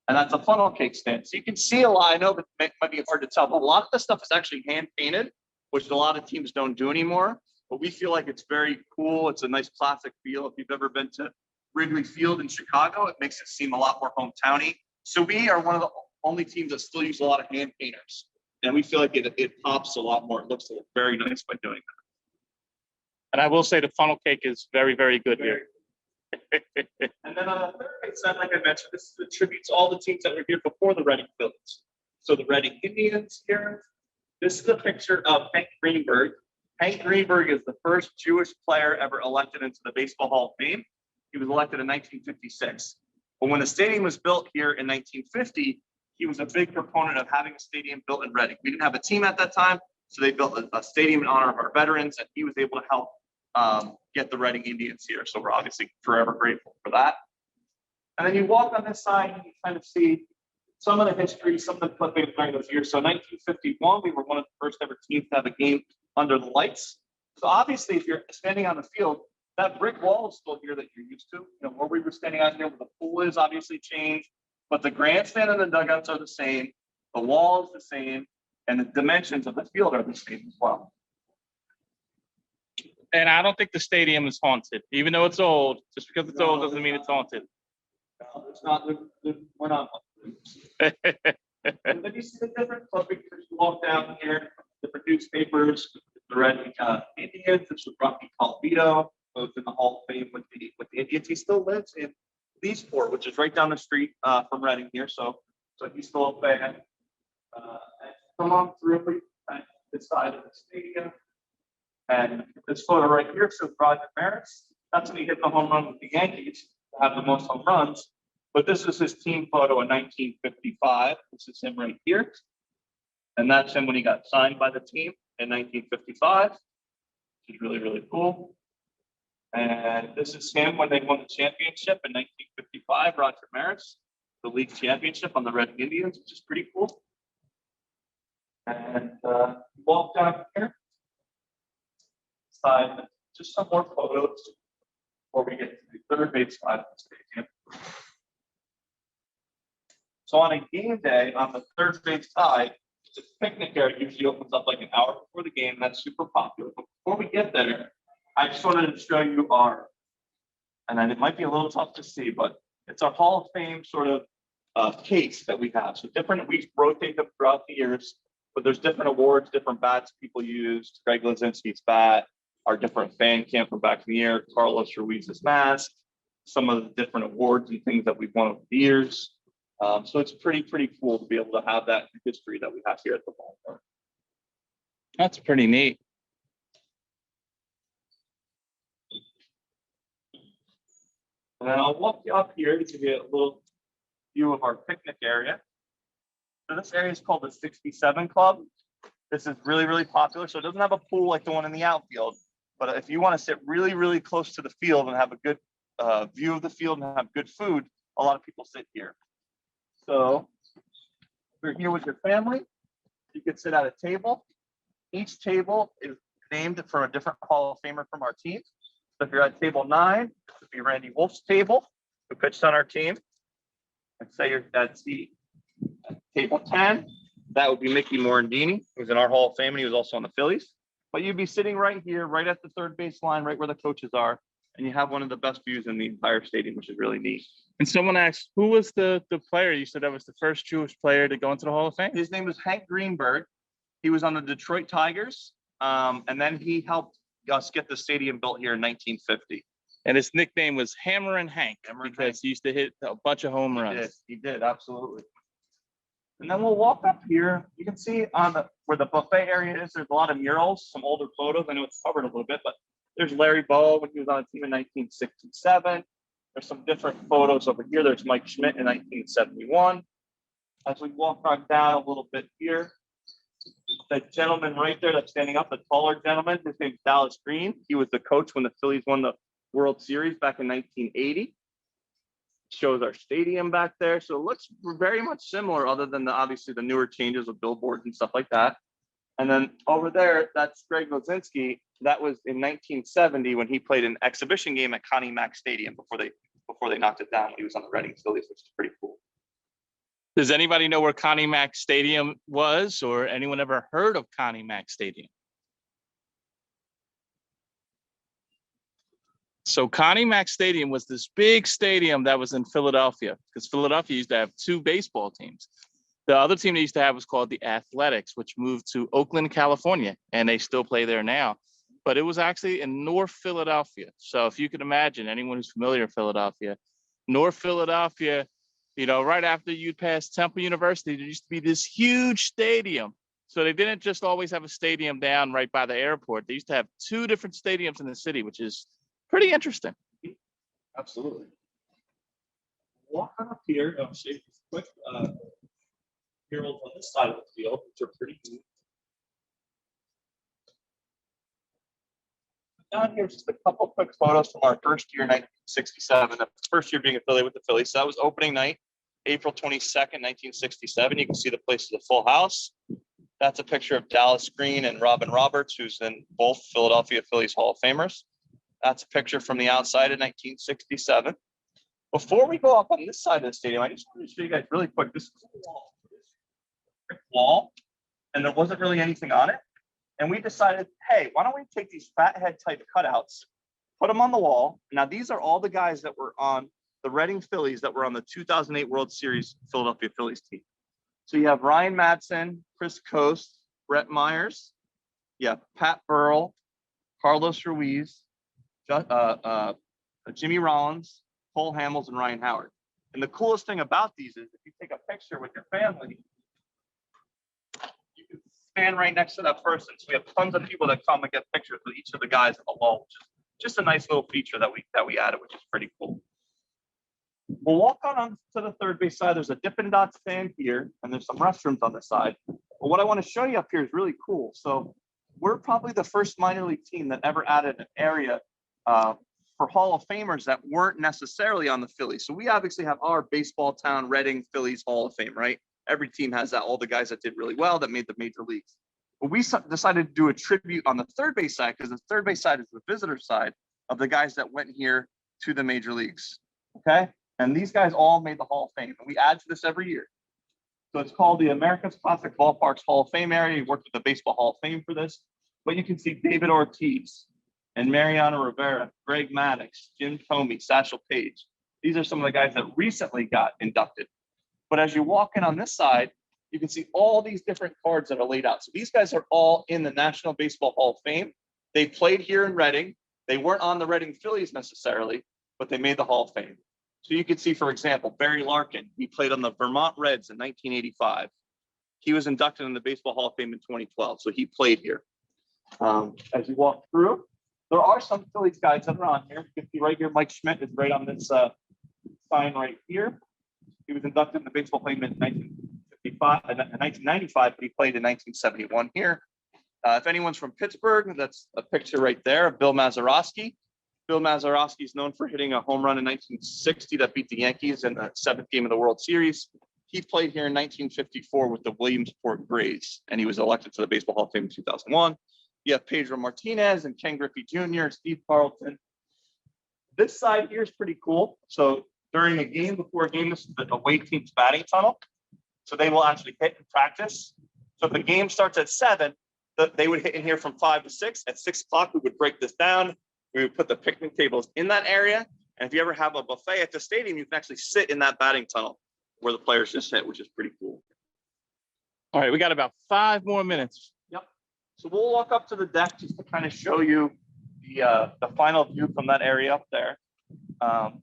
and that's a funnel cake stand. So you can see a lot. I know that it might be hard to tell, but a lot of this stuff is actually hand painted, which a lot of teams don't do anymore. But we feel like it's very cool. It's a nice classic feel. If you've ever been to Wrigley Field in Chicago, it makes it seem a lot more hometowny. So we are one of the only teams that still use a lot of hand painters. And we feel like it pops a lot more. It looks very nice by doing that. And I will say the funnel cake is very, very good here. And then on the third base side, like I mentioned, this is a tribute to all the teams that were here before the Reading Phillies. So the Reading Indians here. This is a picture of Hank Greenberg. Hank Greenberg is the first Jewish player ever elected into the Baseball Hall of Fame. He was elected in 1956. But when the stadium was built here in 1950, he was a big proponent of having a stadium built in Reading. We didn't have a team at that time, so they built a stadium in honor of our veterans, and he was able to help get the Reading Indians here. So we're obviously forever grateful for that. And then you walk on this side and you kind of see some of the history, some of the clippings during those years. So 1951, we were one of the first ever teams to have a game under the lights. So obviously, if you're standing on the field, that brick wall is still here that you're used to. Where we were standing out here, where the pool is obviously changed, but the grandstand and the dugouts are the same. The wall is the same, and the dimensions of the field are the same as well. And I don't think the stadium is haunted, even though it's old. Just because it's old doesn't mean it's haunted. No, it's not. We're not. And then you see the different clippings as you walk down here. Different newspapers, the Reading Indians. This was Rocky Calvito, both in the Hall of Fame with the Indians. He still lives in Leesport, which is right down the street from Reading here. So he's still a fan. Come on through this side of the stadium. And this photo right here shows Roger Maris. That's when he hit the home run with the Yankees to have the most home runs. But this is his team photo in 1955. This is him right here. And that's him when he got signed by the team in 1955, which is really, really cool. And this is him when they won the championship in 1955, Roger Maris, the league championship on the Reading Indians, which is pretty cool. And walk down here. Side, just some more photos before we get to the third base side of the stadium. So on a game day, on the third base side, the picnic area usually opens up like an hour before the game. That's super popular. But before we get there, I just wanted to show you and then it might be a little tough to see, but it's our Hall of Fame sort of case that we have. So we rotate them throughout the years, but there's different awards, different bats people use. Greg Lozinski's bat, our different fan camp from back in the year, Carlos Ruiz's mask, some of the different awards and things that we've won over the years. So it's pretty cool to be able to have that history that we have here at the ballpark. That's pretty neat. And then I'll walk you up here to give you a little view of our picnic area. So this area is called the 67 Club. This is really, really popular. So it doesn't have a pool like the one in the outfield. But if you want to sit really, really close to the field and have a good view of the field and have good food, a lot of people sit here. So if you're here with your family, you could sit at a table. Each table is named for a different Hall of Famer from our team. So if you're at table 9, it would be Randy Wolf's table, who pitched on our team. And say you're at table 10, that would be Mickey Morandini, who's in our Hall of Fame, and he was also on the Phillies. But you'd be sitting right here, right at the third base line, right where the coaches are, and you have one of the best views in the entire stadium, which is really neat. And someone asked, who was the player? You said that was the first Jewish player to go into the Hall of Fame? His name was Hank Greenberg. He was on the Detroit Tigers, and then he helped us get the stadium built here in 1950. And his nickname was Hammerin' Hank because Hank. he used to hit a bunch of home runs. He did, absolutely. And then we'll walk up here. You can see on where the buffet area is, there's a lot of murals, some older photos. I know it's covered a little bit, but there's Larry Bow when he was on a team in 1967. There's some different photos over here. There's Mike Schmidt in 1971. As we walk on down a little bit here, the gentleman right there that's standing up, the taller gentleman, his name's Dallas Green. He was the coach when the Phillies won the World Series back in 1980. Shows our stadium back there. So it looks very much similar other than obviously the newer changes with billboards and stuff like that. And then over there, that's Greg Lozinski. That was in 1970 when he played an exhibition game at Connie Mack Stadium before they knocked it down when he was on the Reading Phillies, which is pretty cool. Does anybody know where Connie Mack Stadium was, or anyone ever heard of Connie Mack Stadium? So Connie Mack Stadium was this big stadium that was in Philadelphia, because Philadelphia used to have two baseball teams. The other team they used to have was called the Athletics, which moved to Oakland, California, and they still play there now. But it was actually in North Philadelphia. So if you can imagine, anyone who's familiar with Philadelphia, North Philadelphia, you know, right after you'd pass Temple University, there used to be this huge stadium. So they didn't just always have a stadium down right by the airport. They used to have two different stadiums in the city, which is pretty interesting. Absolutely. Walking up here, I'll show you this quick murals on this side of the field, which are pretty neat. Down here, just a couple quick photos from our first year, 1967. The first year being affiliated with the Phillies. So that was opening night, April 22nd, 1967. You can see the place is a full house. That's a picture of Dallas Green and Robin Roberts, who's in both Philadelphia Phillies Hall of Famers. That's a picture from the outside in 1967. Before we go up on this side of the stadium, I just wanted to show you guys really quick. This is a wall, and there wasn't really anything on it. And we decided, hey, why don't we take these fathead type cutouts, put them on the wall. Now, these are all the guys that were on the Reading Phillies that were on the 2008 World Series Philadelphia Phillies team. So you have Ryan Madsen, Chris Coast, Brett Myers, Pat Burrell, Carlos Ruiz, Jimmy Rollins, Cole Hamels, and Ryan Howard. And the coolest thing about these is if you take a picture with your family, you can stand right next to that person. So we have tons of people that come and get pictures with each of the guys on the wall, which is just a nice little feature that we added, which is pretty cool. We'll walk on to the third base side. There's a Dippin' Dots stand here, and there's some restrooms on the side. But what I want to show you up here is really cool. So we're probably the first minor league team that ever added an area for Hall of Famers that weren't necessarily on the Phillies. So we obviously have our baseball town Reading Phillies Hall of Fame, right? Every team has that, all the guys that did really well that made the major leagues. But we decided to do a tribute on the third base side because the third base side is the visitor side of the guys that went here to the major leagues, okay? And these guys all made the Hall of Fame, and we add to this every year. So it's called the America's Classic Ballparks Hall of Fame area. We worked with the Baseball Hall of Fame for this. But you can see David Ortiz and Mariano Rivera, Greg Maddux, Jim Thome, Satchel Paige. These are some of the guys that recently got inducted. But as you walk in on this side, you can see all these different cards that are laid out. So these guys are all in the National Baseball Hall of Fame. They played here in Reading. They weren't on the Reading Phillies necessarily, but they made the Hall of Fame. So you can see, for example, Barry Larkin. He played on the Vermont Reds in 1985. He was inducted in the Baseball Hall of Fame in 2012, so he played here. As you walk through, there are some Phillies guys that are on here. You can see right here, Mike Schmidt is right on this sign right here. He was inducted in the Baseball Hall of Fame in 1995, but he played in 1971 here. If anyone's from Pittsburgh, that's a picture right there of Bill Mazeroski. Bill Mazeroski is known for hitting a home run in 1960 that beat the Yankees in the 7th game of the World Series. He played here in 1954 with the Williamsport Grays, and he was elected to the Baseball Hall of Fame in 2001. You have Pedro Martinez and Ken Griffey Jr., Steve Carlton. This side here is pretty cool. So during a game, before a game, this is the away team's batting tunnel. So they will actually hit in practice. So if the game starts at 7, they would hit in here from 5 to 6. At 6 o'clock, we would break this down. We would put the picnic tables in that area. And if you ever have a buffet at the stadium, you can actually sit in that batting tunnel where the players just hit, which is pretty cool. All right, we got about 5 more minutes. Yep. So we'll walk up to the deck just to kind of show you the final view from that area up there. But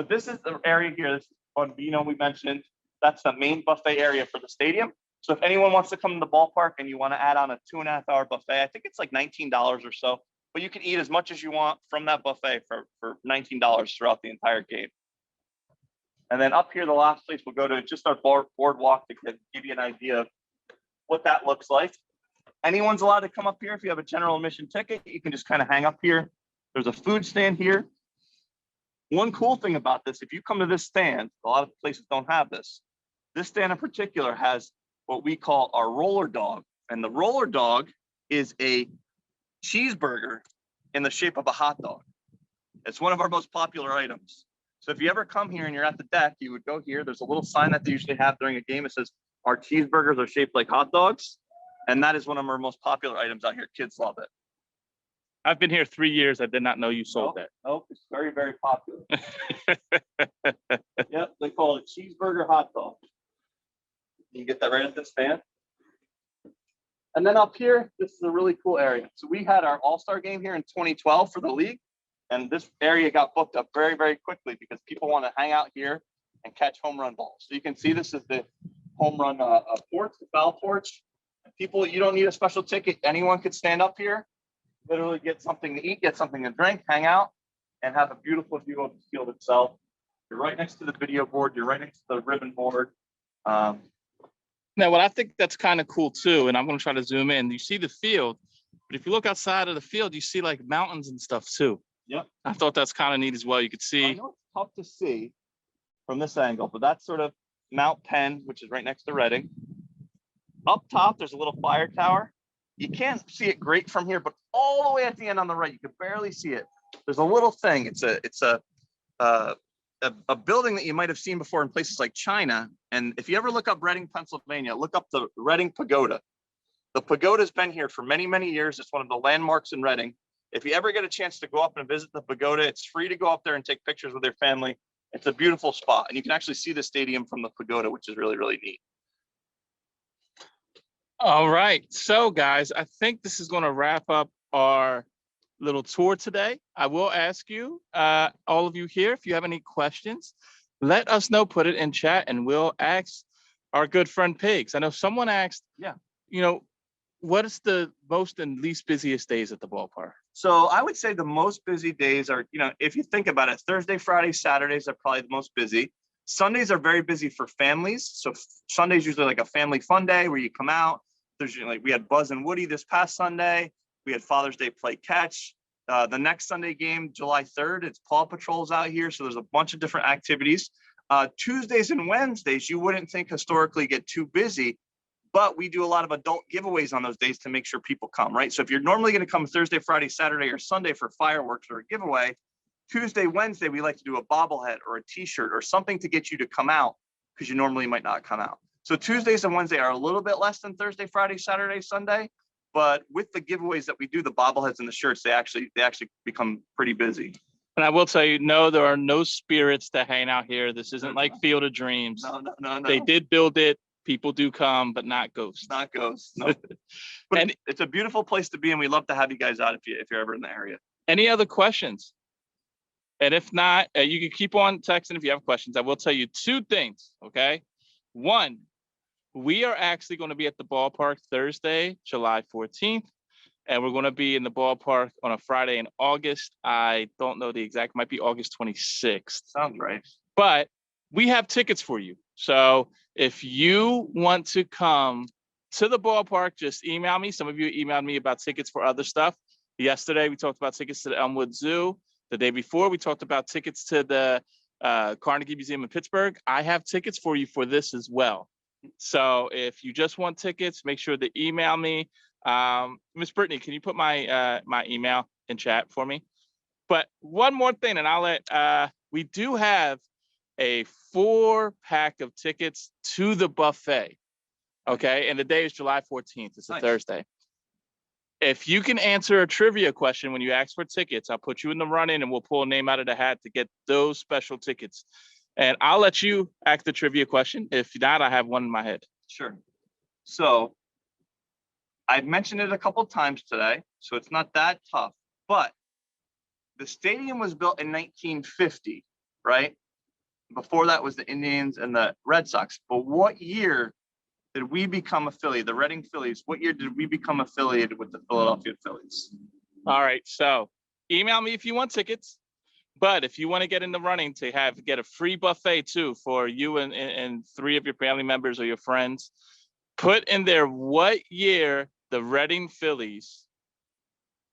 this is the area here. This is Bonvino we mentioned. That's the main buffet area for the stadium. So if anyone wants to come to the ballpark and you want to add on a 2.5-hour buffet, I think it's like $19 or so, but you can eat as much as you want from that buffet for $19 throughout the entire game. And then up here, the last place we'll go to just our boardwalk to give you an idea of what that looks like. Anyone's allowed to come up here. If you have a general admission ticket, you can just kind of hang up here. There's a food stand here. One cool thing about this, if you come to this stand, a lot of places don't have this. This stand in particular has what we call our roller dog. And the roller dog is a cheeseburger in the shape of a hot dog. It's one of our most popular items. So if you ever come here and you're at the deck, you would go here. There's a little sign that they usually have during a game. It says, our cheeseburgers are shaped like hot dogs. And that is one of our most popular items out here. Kids love it. I've been here 3 years. I did not know you sold that. Nope, it's very, very popular. Yep, they call it cheeseburger hot dog. You can get that right at this stand. And then up here, this is a really cool area. So we had our all-star game here in 2012 for the league. And this area got booked up very, very quickly because people want to hang out here and catch home run balls. So you can see this is the home run porch, the foul porch. People, you don't need a special ticket. Anyone could stand up here, literally get something to eat, get something to drink, hang out, and have a beautiful view of the field itself. You're right next to the video board. You're right next to the ribbon board. Now, what I think that's kind of cool too, and I'm going to try to zoom in. You see the field, but if you look outside of the field, you see like mountains and stuff too. Yep. I thought that's kind of neat as well. You could see. I know it's tough to see from this angle, but that's sort of Mount Penn, which is right next to Reading. Up top, there's a little fire tower. You can't see it great from here, but all the way at the end on the right, you can barely see it. There's a little thing. It's a building that you might have seen before in places like China. And if you ever look up Reading, Pennsylvania, look up the Reading Pagoda. The pagoda's been here for many, many years. It's one of the landmarks in Reading. If you ever get a chance to go up and visit the pagoda, it's free to go up there and take pictures with your family. It's a beautiful spot. And you can actually see the stadium from the pagoda, which is really, really neat. All right. So, guys, I think this is going to wrap up our little tour today. I will ask you, all of you here, if you have any questions, let us know, put it in chat, and we'll ask our good friend Pigs. I know someone asked, what is the most and least busiest days at the ballpark? So I would say the most busy days are, if you think about it, Thursday, Friday, Saturdays are probably the most busy. Sundays are very busy for families. So Sunday's usually like a family fun day where you come out. There's like, we had Buzz and Woody this past Sunday. We had Father's Day play catch. The next Sunday game, July 3rd, it's Paw Patrol's out here. So there's a bunch of different activities. Tuesdays and Wednesdays, you wouldn't think historically get too busy, but we do a lot of adult giveaways on those days to make sure people come, right? So if you're normally going to come Thursday, Friday, Saturday, or Sunday for fireworks or a giveaway, Tuesday, Wednesday, we like to do a bobblehead or a t-shirt or something to get you to come out because you normally might not come out. So Tuesdays and Wednesday are a little bit less than Thursday, Friday, Saturday, Sunday, but with the giveaways that we do, the bobbleheads and the shirts, they actually become pretty busy. And I will tell you, no, there are no spirits that hang out here. This isn't like Field of Dreams. No. They did build it. People do come, but not ghosts. Not ghosts. No. But and it's a beautiful place to be, and we'd love to have you guys out if you're ever in the area. Any other questions? And if not, you can keep on texting if you have questions. I will tell you 2 things, okay? One, we are actually going to be at the ballpark Thursday, July 14th, and we're going to be in the ballpark on a Friday in August. I don't know the exact, might be August 26th. Sounds right. But we have tickets for you. So if you want to come to the ballpark, just email me. Some of you emailed me about tickets for other stuff. Yesterday, we talked about tickets to the Elmwood Zoo. The day before, we talked about tickets to the Carnegie Museum in Pittsburgh. I have tickets for you for this as well. So if you just want tickets, make sure to email me. Miss Brittany, can you put my my email in chat for me? But one more thing, and I'll let, we do have a 4-pack of tickets to the buffet. Okay. And the day is July 14th. It's a Thursday. If you can answer a trivia question when you ask for tickets, I'll put you in the run-in and we'll pull a name out of the hat to get those special tickets. And I'll let you ask the trivia question. If not, I have one in my head. Sure. So I've mentioned it a couple times today, so it's not that tough, but the stadium was built in 1950, right? Before that was the Indians and the Red Sox. But what year did we become affiliated, the Reading Phillies? What year did we become affiliated with the Philadelphia Phillies? All right, so email me if you want tickets, but if you want to get in the running to get a free buffet too for you and 3 of your family members or your friends, put in there what year the Reading Phillies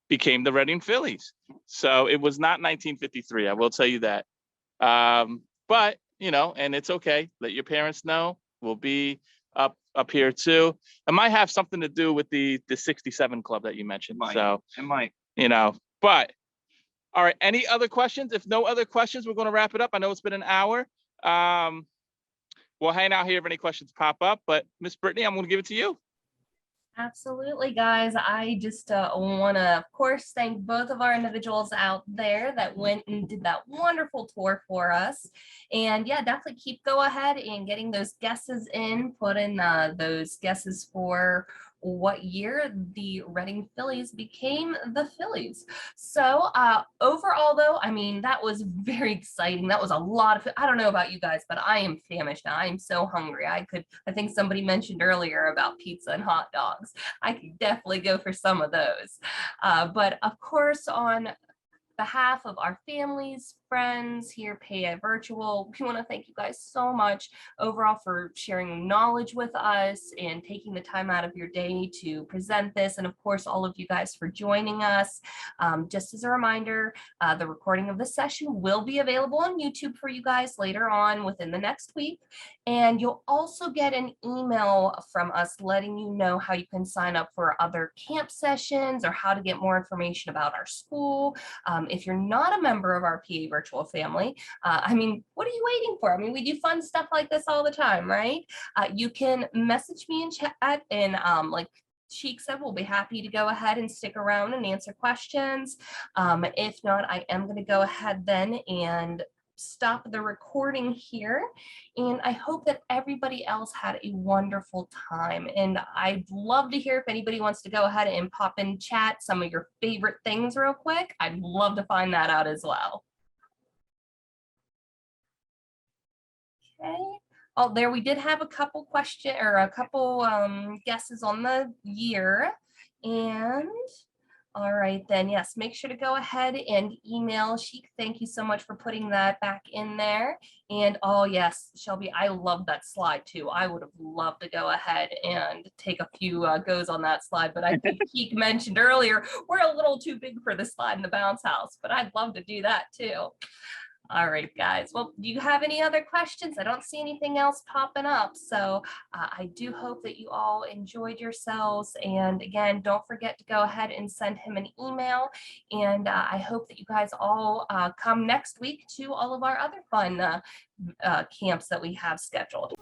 became the Reading Phillies. So it was not 1953, I will tell you that. But, you know, and it's okay. Let your parents know. We'll be up here too. It might have something to do with the 67 club that you mentioned. So it might, you know, but all right. Any other questions? If no other questions, we're going to wrap it up. I know it's been an hour. We'll hang out here if any questions pop up, but Miss Brittany, I'm going to give it to you. Absolutely, guys. I just want to, of course, thank both of our individuals out there that went and did that wonderful tour for us. And yeah, definitely go ahead and getting those guesses in, put in those guesses for what year the Reading Phillies became the Phillies. So overall, though, I mean, that was very exciting. That was a lot of, I don't know about you guys, but I am famished now. I am so hungry. I think somebody mentioned earlier about pizza and hot dogs. I could definitely go for some of those. But of course, on behalf of our families, friends here at PA Virtual, we want to thank you guys so much overall for sharing knowledge with us and taking the time out of your day to present this. And of course, all of you guys for joining us. Just as a reminder, the recording of the session will be available on YouTube for you guys later on within the next week. And you'll also get an email from us letting you know how you can sign up for other camp sessions or how to get more information about our school. If you're not a member of our PA Virtual family, I mean, what are you waiting for? I mean, we do fun stuff like this all the time, right? You can message me in chat, and like Sheik said, we'll be happy to go ahead and stick around and answer questions. If not, I am going to go ahead then and stop the recording here. And I hope that everybody else had a wonderful time. And I'd love to hear if anybody wants to go ahead and pop in chat some of your favorite things real quick. I'd love to find that out as well. Okay. Oh, there we did have a couple guesses on the year. And all right, then, yes, make sure to go ahead and email Sheik. Thank you so much for putting that back in there. And oh, yes, Shelby, I love that slide too. I would have loved to go ahead and take a few goes on that slide, but I think Sheik mentioned earlier, we're a little too big for the slide in the bounce house, but I'd love to do that too. All right, guys. Well, do you have any other questions? I don't see anything else popping up. So I do hope that you all enjoyed yourselves. And again, don't forget to go ahead and send him an email. And I hope that you guys all come next week to all of our other fun camps that we have scheduled.